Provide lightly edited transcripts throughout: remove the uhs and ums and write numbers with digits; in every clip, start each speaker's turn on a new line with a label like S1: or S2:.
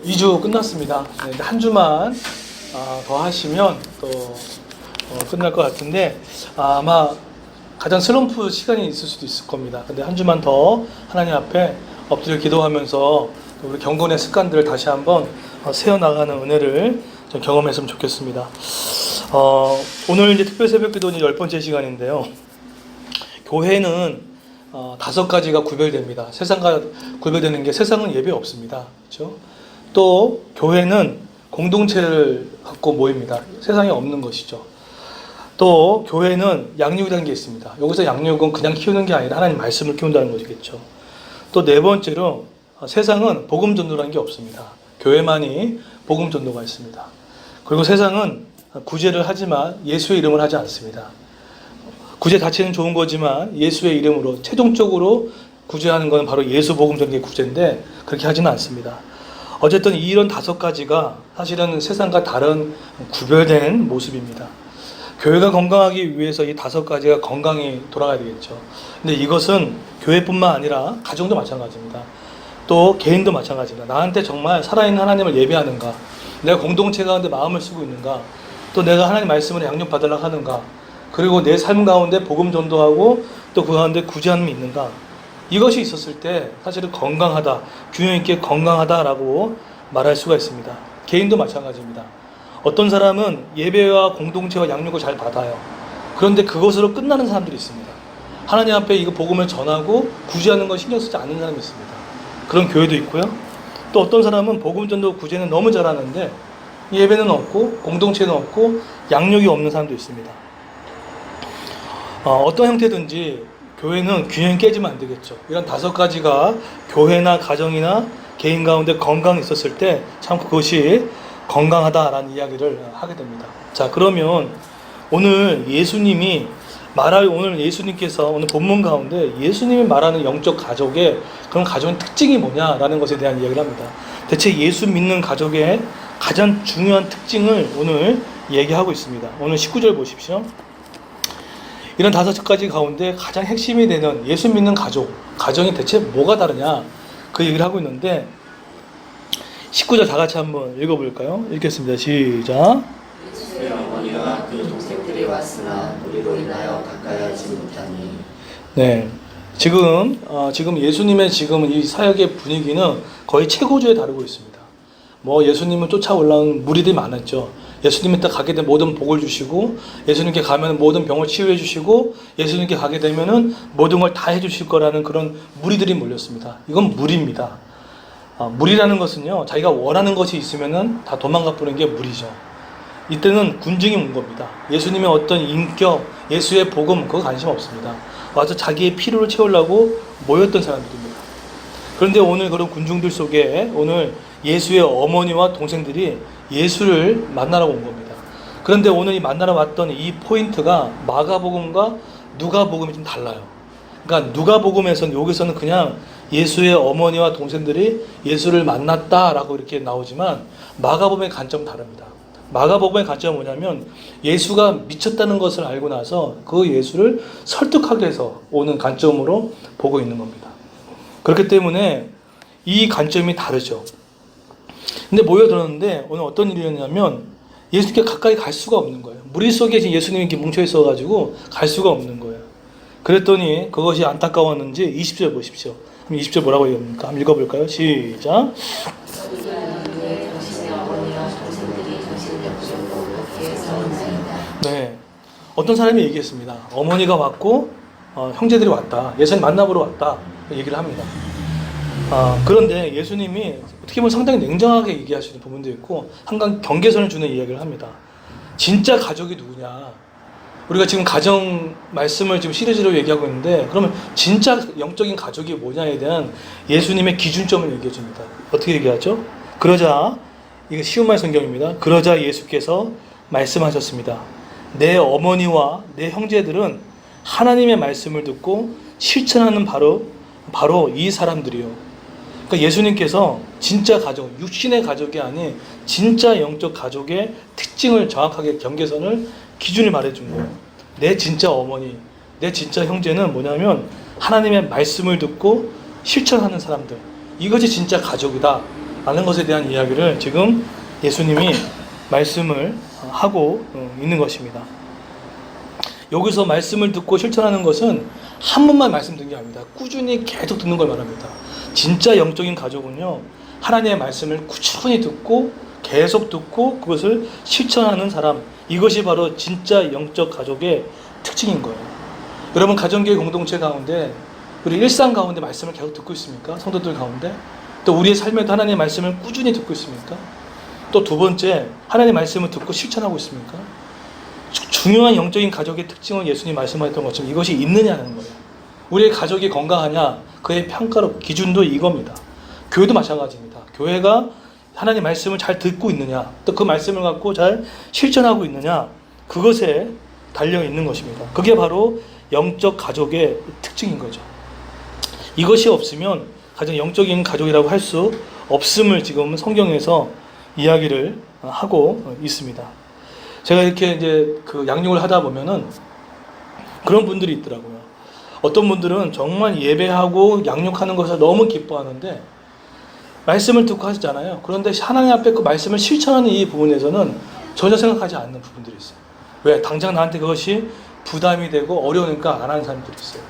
S1: 2주 끝났습니다. 네, 이제 한 주만 더 하시면 또 끝날 것 같은데 아마 가장 슬럼프 시간이 있을 수도 있을 겁니다. 근데 한 주만 더 하나님 앞에 엎드려 기도하면서 우리 경건의 습관들을 다시 한번 세워나가는 은혜를 좀 경험했으면 좋겠습니다. 오늘 이제 특별 새벽 기도는 10번째 시간인데요. 교회는 5가지가 구별됩니다. 세상과 구별되는 게 세상은 예배 없습니다. 그렇죠? 또 교회는 공동체를 갖고 모입니다. 세상에 없는 것이죠. 또 교회는 양육이라는 게 있습니다. 여기서 양육은 그냥 키우는 게 아니라 하나님 말씀을 키운다는 것이겠죠. 또 네 번째로 세상은 복음 전도라는 게 없습니다. 교회만이 복음 전도가 있습니다. 그리고 세상은 구제를 하지만 예수의 이름을 하지 않습니다. 구제 자체는 좋은 거지만 예수의 이름으로 최종적으로 구제하는 것은 바로 예수 복음 전도의 구제인데 그렇게 하지는 않습니다. 어쨌든 이런 5가지가 사실은 세상과 다른 구별된 모습입니다. 교회가 건강하기 위해서 이 5가지가 건강히 돌아가야 되겠죠. 근데 이것은 교회뿐만 아니라 가정도 마찬가지입니다. 또 개인도 마찬가지입니다. 나한테 정말 살아있는 하나님을 예배하는가, 내가 공동체 가운데 마음을 쓰고 있는가, 또 내가 하나님 말씀을 양육받으려고 하는가, 그리고 내 삶 가운데 복음 전도하고 또 그 가운데 구제함이 있는가, 이것이 있었을 때 사실은 건강하다, 균형 있게 건강하다라고 말할 수가 있습니다. 개인도 마찬가지입니다. 어떤 사람은 예배와 공동체와 양육을 잘 받아요. 그런데 그것으로 끝나는 사람들이 있습니다. 하나님 앞에 이거 복음을 전하고 구제하는 건 신경 쓰지 않는 사람이 있습니다. 그런 교회도 있고요. 또 어떤 사람은 복음 전도 구제는 너무 잘하는데 예배는 없고 공동체는 없고 양육이 없는 사람도 있습니다. 어떤 형태든지 교회는 균형이 깨지면 안 되겠죠. 이런 5가지가 교회나 가정이나 개인 가운데 건강이 있었을 때 참 그것이 건강하다라는 이야기를 하게 됩니다. 자, 그러면 오늘 예수님께서 오늘 본문 가운데 예수님이 말하는 영적 가족의 그런 가정의 특징이 뭐냐라는 것에 대한 이야기를 합니다. 대체 예수 믿는 가족의 가장 중요한 특징을 오늘 얘기하고 있습니다. 오늘 19절 보십시오. 이런 5가지 가운데 가장 핵심이 되는 예수 믿는 가정이 대체 뭐가 다르냐 그 얘기를 하고 있는데 19절 다 같이 한번 읽어볼까요? 읽겠습니다. 시작.
S2: 예수의 어머니와 그 동생들이 왔으나 우리로 인하여 가까이 하지 못하니.
S1: 네, 지금 예수님의 지금 이 사역의 분위기는 거의 최고조에 다루고 있습니다. 뭐 예수님은 쫓아 올라온 무리들이 많았죠. 예수님이 딱 가게 되면 모든 복을 주시고, 예수님께 가면 모든 병을 치유해 주시고, 예수님께 가게 되면은 모든 걸 다 해주실 거라는 그런 무리들이 몰렸습니다. 이건 무리입니다. 무리라는 것은요, 자기가 원하는 것이 있으면은 다 도망가 버리는 게 무리죠. 이때는 군중이 온 겁니다. 예수님의 어떤 인격, 예수의 복음, 그거 관심 없습니다. 와서 자기의 필요를 채우려고 모였던 사람들입니다. 그런데 오늘 그런 군중들 속에 오늘 예수의 어머니와 동생들이 예수를 만나러 온 겁니다. 그런데 오늘 이 만나러 왔던 이 포인트가 마가복음과 누가복음이 좀 달라요. 그러니까 누가복음에서는 여기서는 그냥 예수의 어머니와 동생들이 예수를 만났다라고 이렇게 나오지만 마가복음의 관점은 다릅니다. 마가복음의 관점은 뭐냐면 예수가 미쳤다는 것을 알고 나서 그 예수를 설득하기 위해서 오는 관점으로 보고 있는 겁니다. 그렇기 때문에 이 관점이 다르죠. 근데 모여들었는데 오늘 어떤 일이었냐면 예수님께 가까이 갈 수가 없는 거예요. 무리 속에 지금 예수님이 이렇게 뭉쳐 있어가지고 갈 수가 없는 거예요. 그랬더니 그것이 안타까웠는지 20절 보십시오. 그럼 20절 뭐라고 얘기합니까? 한번 읽어볼까요? 시작. 네, 어떤 사람이 얘기했습니다. 어머니가 왔고 형제들이 왔다. 예수님 만나보러 왔다. 얘기를 합니다. 그런데 예수님이 어떻게 보면 상당히 냉정하게 얘기하시는 부분도 있고 한강 경계선을 주는 이야기를 합니다. 진짜 가족이 누구냐? 우리가 지금 가정 말씀을 지금 시리즈로 얘기하고 있는데 그러면 진짜 영적인 가족이 뭐냐에 대한 예수님의 기준점을 얘기해 줍니다. 어떻게 얘기하죠? 그러자, 이게 쉬운 말 성경입니다. 그러자 예수께서 말씀하셨습니다. 내 어머니와 내 형제들은 하나님의 말씀을 듣고 실천하는 바로 이 사람들이요. 그러니까 예수님께서 진짜 가족, 육신의 가족이 아닌 진짜 영적 가족의 특징을 정확하게 경계선을 기준을 말해준 거예요. 내 진짜 어머니, 내 진짜 형제는 뭐냐면 하나님의 말씀을 듣고 실천하는 사람들. 이것이 진짜 가족이다. 라는 것에 대한 이야기를 지금 예수님이 말씀을 하고 있는 것입니다. 여기서 말씀을 듣고 실천하는 것은 한 번만 말씀 듣는 게 아닙니다. 꾸준히 계속 듣는 걸 말합니다. 진짜 영적인 가족은요, 하나님의 말씀을 꾸준히 듣고 계속 듣고 그것을 실천하는 사람, 이것이 바로 진짜 영적 가족의 특징인 거예요. 여러분, 가정교회 공동체 가운데 우리 일상 가운데 말씀을 계속 듣고 있습니까? 성도들 가운데? 또 우리의 삶에도 하나님의 말씀을 꾸준히 듣고 있습니까? 또 두 번째, 하나님의 말씀을 듣고 실천하고 있습니까? 중요한 영적인 가족의 특징은 예수님 말씀하셨던 것처럼 이것이 있느냐는 거예요. 우리의 가족이 건강하냐, 그의 평가로 기준도 이겁니다. 교회도 마찬가지입니다. 교회가 하나님 말씀을 잘 듣고 있느냐, 또 그 말씀을 갖고 잘 실천하고 있느냐, 그것에 달려 있는 것입니다. 그게 바로 영적 가족의 특징인 거죠. 이것이 없으면 가장 영적인 가족이라고 할 수 없음을 지금 성경에서 이야기를 하고 있습니다. 제가 이렇게 이제 그 양육을 하다 보면은 그런 분들이 있더라고요. 어떤 분들은 정말 예배하고 양육하는 것을 너무 기뻐하는데 말씀을 듣고 하시잖아요. 그런데 하나님 앞에 그 말씀을 실천하는 이 부분에서는 전혀 생각하지 않는 부분들이 있어요. 왜? 당장 나한테 그것이 부담이 되고 어려우니까 안 하는 사람들이 있어요.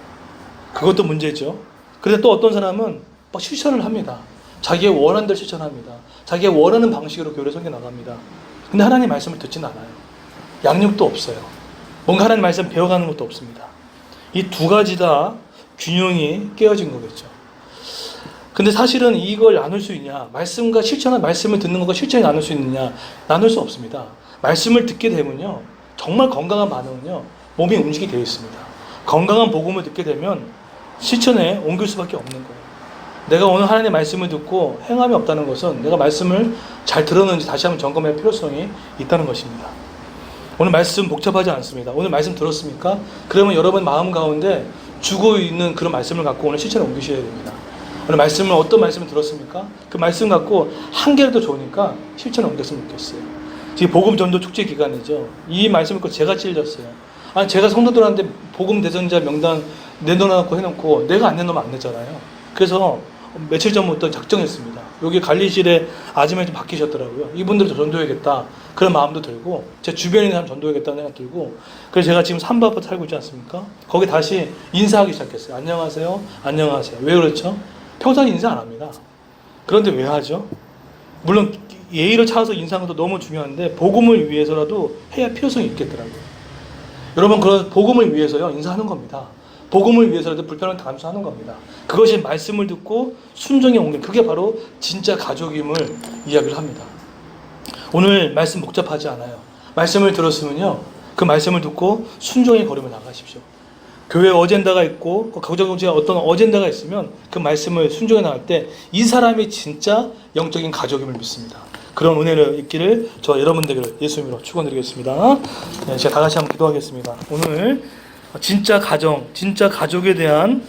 S1: 그것도 문제죠. 그런데 또 어떤 사람은 막 실천을 합니다. 자기의 원하는 대로 실천합니다. 자기가 원하는 방식으로 교회를 섬겨 나갑니다. 근데 하나님 말씀을 듣지는 않아요. 양육도 없어요. 뭔가 하나님 말씀 배워가는 것도 없습니다. 이 두 가지 다 균형이 깨어진 거겠죠. 근데 사실은 이걸 나눌 수 있냐? 말씀과 실천한 말씀을 듣는 것과 실천이 나눌 수 있느냐? 나눌 수 없습니다. 말씀을 듣게 되면요, 정말 건강한 반응은요, 몸이 움직이게 되어 있습니다. 건강한 복음을 듣게 되면 실천에 옮길 수밖에 없는 거예요. 내가 오늘 하나님의 말씀을 듣고 행함이 없다는 것은 내가 말씀을 잘 들었는지 다시 한번 점검할 필요성이 있다는 것입니다. 오늘 말씀 복잡하지 않습니다. 오늘 말씀 들었습니까? 그러면 여러분 마음 가운데 주고 있는 그런 말씀을 갖고 오늘 실천에 옮기셔야 됩니다. 오늘 말씀을 어떤 말씀을 들었습니까? 그 말씀 갖고 한 개라도 좋으니까 실천에 옮겼으면 좋겠어요. 지금 복음 전도 축제 기간이죠. 이 말씀을 듣고 제가 찔렸어요. 아니, 제가 성도들한테 복음 대전자 명단 내놓고 해놓고 내가 안 내놓으면 안 되잖아요. 그래서 며칠 전부터 작정했습니다. 여기 관리실에 아줌마이 좀 바뀌셨더라고요. 이분들도 전도해야겠다, 그런 마음도 들고, 제 주변에 있는 사람 전도해야겠다는 생각 들고, 그래서 제가 지금 3부 살고 있지 않습니까? 거기 다시 인사하기 시작했어요. 안녕하세요, 안녕하세요. 왜 그렇죠? 평소에 인사 안 합니다. 그런데 왜 하죠? 물론 예의를 찾아서 인사하는 것도 너무 중요한데 복음을 위해서라도 해야 필요성이 있겠더라고요. 여러분, 그런 복음을 위해서요, 인사하는 겁니다. 복음을 위해서라도 불편을 감수하는 겁니다. 그것이 말씀을 듣고 순종에 옮긴, 그게 바로 진짜 가족임을 이야기를 합니다. 오늘 말씀 복잡하지 않아요. 말씀을 들었으면요, 그 말씀을 듣고 순종의 걸음을 나가십시오. 교회 어젠다가 있고 가정공동체에 어떤 어젠다가 있으면 그 말씀을 순종해 나갈 때 이 사람이 진짜 영적인 가족임을 믿습니다. 그런 은혜를 있기를 저 여러분들에게 예수님으로 축원드리겠습니다. 네, 제가 다 같이 한번 기도하겠습니다. 오늘 진짜 가정, 진짜 가족에 대한